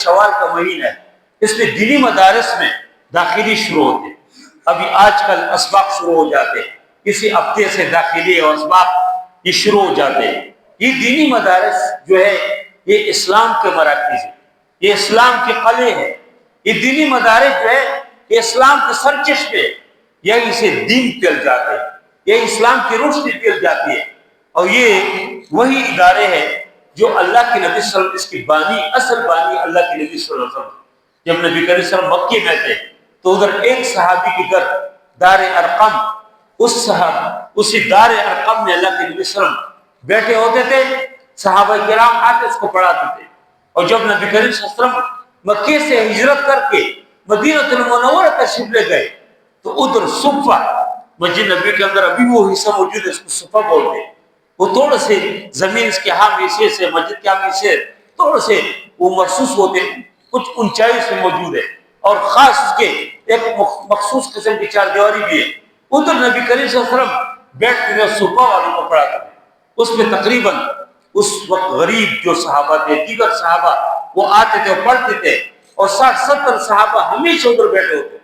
شوال کا مہینہ ہے، اس میں دینی مدارس میں داخلی شروع ہوتے ہیں۔ ابھی آج کل اسباق شروع ہو جاتے ہیں، کسی ہفتے سے داخلی اور اسباق یہ شروع ہو جاتے ہیں۔ یہ دینی مدارس جو ہے یہ اسلام کے مراکز ہیں، یہ اسلام کے قلعے ہیں۔ یہ دینی مدارس جو ہے یہ اسلام کے سرچشمے، یہی سے دین پھیل جاتے ہیں، یہ اسلام کی روشنی پھیل جاتی ہے۔ اور یہ وہی ادارے ہیں جو اللہ کے نبی صلی اللہ علیہ وسلم اس کی بانی، اصل بانی اللہ کے نبی صلی اللہ علیہ وسلم۔ جب نبی کریم صلی اللہ علیہ وسلم مکے میں تھے تو ادھر ایک صحابی کے گھر دار ارقم، اسی دار ارقم میں اللہ کے نبی صلی اللہ علیہ وسلم بیٹھے ہوتے تھے، صحابہ کرام آتے اس کو پڑھاتے تھے۔ اور جب نبی کریم صلی اللہ علیہ وسلم مکے سے ہجرت کر کے مدینہ المنورہ تشریف لے گئے تو ادھر صفہ، مسجد نبی کے اندر ابھی وہ حصہ موجود ہے، اس کو صفہ بولتے ہیں۔ وہ تھوڑے سے زمین اس کے حامی حصے سے مسجد کے حامی حصے تھوڑے سے وہ محسوس ہوتے ہیں، کچھ اونچائی سے موجود ہے، اور خاص اس کے ایک مخصوص قسم کی چار دیواری بھی ہے۔ ادھر نبی کریم صلی اللہ علیہ وسلم بیٹھتے تھے، صفہ والوں کو پڑھاتے تھے۔ اس میں تقریباً اس وقت غریب جو صحابہ تھے، دیگر صحابہ وہ آتے تھے اور پڑھتے تھے، اور 60-70 صحابہ ہمیشہ ادھر بیٹھے ہوتے۔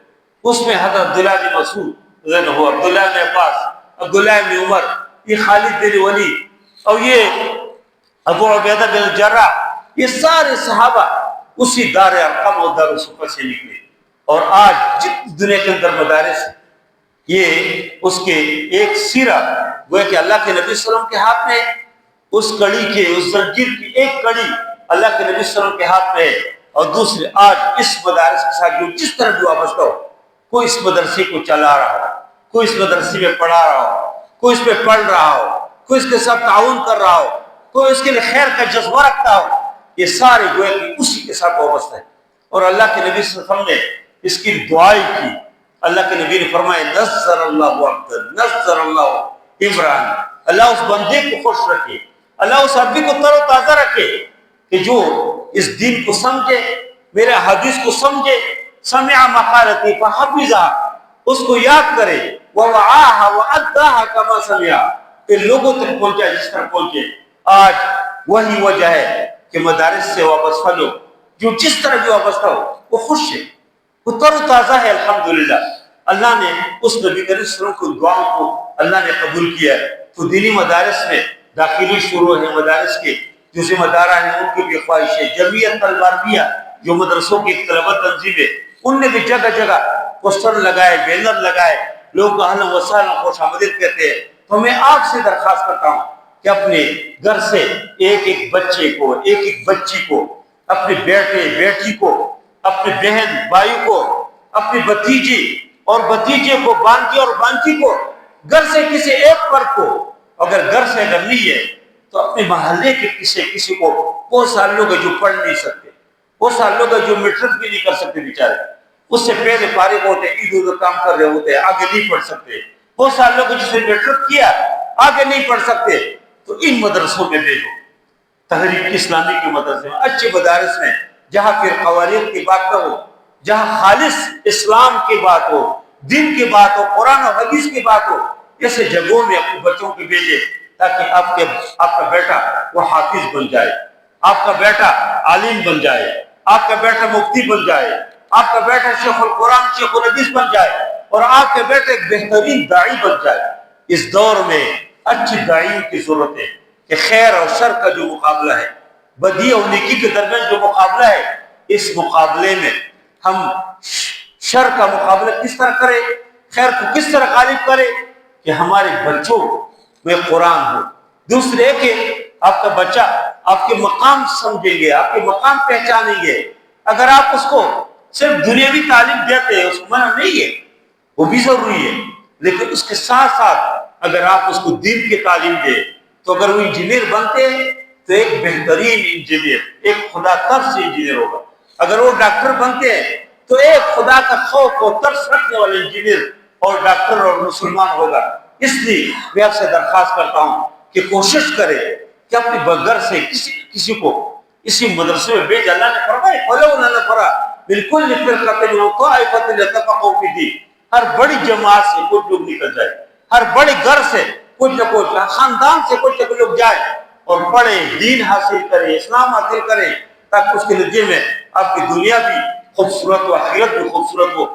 اس میں حضرت عبداللہ بن مسعود، عبداللہ بن عباس، عبداللہ بن عمر، یہ خالد بن ولید، اور یہ ابو عبیدہ بن الجراح، یہ سارے صحابہ اسی دار ارقم اور دار صفہ سے نکلے۔ اور آج جتنی دنیا کے اندر مدارس ہیں، یہ اس کے ایک سیرہ وہ ہے کہ اللہ کے نبی صلی اللہ علیہ وسلم کے ہاتھ میں، اس کڑی کے، اس زنجیر کی ایک کڑی اللہ کے نبی صلی اللہ علیہ وسلم کے ہاتھ میں ہے، اور دوسرے آج اس مدارس کے ساتھ جو جس طرح بھی وابستہ ہو، کوئی اس مدرسے کو چلا رہا ہو، کوئی اس مدرسے میں پڑھا رہا ہو، کوئی اس پہ پڑھ رہا ہو، کوئی اس کے ساتھ تعاون کر رہا ہو، کوئی اس کے لیے خیر کا جذبہ رکھتا ہو، یہ سارے گویا کہ اسی کے ساتھ وابستہ ہے۔ اور اللہ کے نبی صلی اللہ علیہ وسلم نے اس کی دعائیں کی۔ اللہ کے نبی نے فرمایا نصر اللہ عبد، نصر اللہ عمران، اللہ اس بندے کو خوش رکھے، اللہ اس عبد کو تر و تازہ رکھے کہ جو اس دین کو سمجھے، میرے حدیث کو سمجھے، سمع مقالتی فحفظہ، اس کو یاد کرے، ووعاها واداها كما سمع، کہ لوگوں تک پہنچا جس طرح پہنچے۔ آج وہی وجہ ہے کہ مدارس سے وابستہ لوگ جو جس طرح بھی وابستہ ہو وہ خوش ہے، وہ تر و تازہ ہے۔ الحمدللہ اللہ نے اس نبی کریم صلی اللہ علیہ وسلم کو دعاؤں کو اللہ نے قبول کیا ہے۔ تو دینی مدارس میں داخلی شروع ہے، مدارس کے جو ذمہ داران ہیں ان کی بھی خواہش ہے۔ جمعیت الباربیہ جو مدرسوں کی طلبہ تنظیم ہے، ان نے بھی جگہ جگہ پوسٹر لگائے، بینر لگائے، لوگ اہلا وسہلا خوش آمدید کہتے ہیں۔ تو میں آپ سے درخواست کرتا ہوں کہ اپنے گھر سے ایک ایک بچے کو، ایک ایک بچی کو، اپنے بیٹے بیٹی کو، اپنے بہن بھائی کو، اپنے بھتیجی اور بھتیجے کو، بانجی اور بانجی کو، گھر سے کسی ایک پر کو، اگر گھر سے اگر نہیں ہے تو اپنے محلے کے کسی کو، بہت سارے لوگ ہیں جو پڑھ نہیں سکتے، بہت سارے لوگ ہیں جو میٹرک بھی نہیں کر سکتے بیچارے، اس سے پہلے فارغ ہوتے، ادھر کام کر رہے ہوتے، آگے نہیں پڑھ سکتے۔ بہت سارے لوگ جس نے میٹرک کیا آگے نہیں پڑھ سکتے، تو ان مدرسوں میں بھیجو، تحریک اسلامی کے مدرسے میں، اچھے مدارس میں، جہاں پھر قوانین کی بات نہ ہو، جہاں خالص اسلام کی بات ہو، دین کی بات ہو، قرآن و حدیث کی بات ہو، ایسے جگہوں میں اپنے بچوں کو بھیجے تاکہ آپ کا بیٹا وہ حافظ بن جائے، آپ کا بیٹا عالم بن جائے، آپ کا بیٹا مفتی بن جائے، آپ کا بیٹا شیخ القرآن، شیخ الحدیث بن جائے، اور آپ کے بیٹے ایک بہترین داعی بن جائے۔ اس دور میں اچھی داعیوں کی ضرورت ہے کہ خیر اور شر کا جو مقابلہ ہے، بدی اور نیکی کے درمیان جو مقابلہ ہے، اس مقابلے میں ہم شر کا مقابلہ کس طرح کریں، خیر کو کس طرح غالب کریں کہ ہمارے بچوں میں قرآن ہو۔ دوسرے کہ آپ کا بچہ آپ کے مقام سمجھیں گے، آپ کے مقام پہچانیں گے۔ اگر آپ اس کو صرف دنیاوی تعلیم دیتے ہیں، اس کو منع نہیں ہے، وہ بھی ضروری ہے، لیکن اس کے ساتھ ساتھ اگر آپ اس کو دین کی تعلیم دیں تو اگر وہ انجینئر بنتے ہیں تو ایک بہترین انجینئر، ایک خدا ترس انجینئر ہوگا۔ اگر وہ ڈاکٹر بنتے ہیں تو ایک خدا کا خوف اور ترس رکھنے والے انجینئر اور ڈاکٹر اور مسلمان ہوگا۔ اس لیے میں آپ سے درخواست کرتا ہوں کہ کوشش کریں کہ اپنے گھر سے کسی کو اسی مدرسے میں بھیج۔ اللہ نے فرمایا فَلَوْلَا نَفَرَ مِنْ كُلِّ فِرْقَةٍ مِنْهُمْ طَائِفَةٌ لِيَتَفَقَّهُوا فِي الدِّينِ، ہر بڑی جماعت سے کچھ لوگ نکل جائے، ہر بڑے گھر سے کچھ نہ کچھ، خاندان سے کچھ نہ کچھ لوگ جائے اور پڑھیں، دین حاصل کریں، اسلام حاصل کریں، تاکہ اس کے نتیجے میں آپ کی دنیا بھی خوبصورت ہو، آخرت بھی خوبصورت ہو.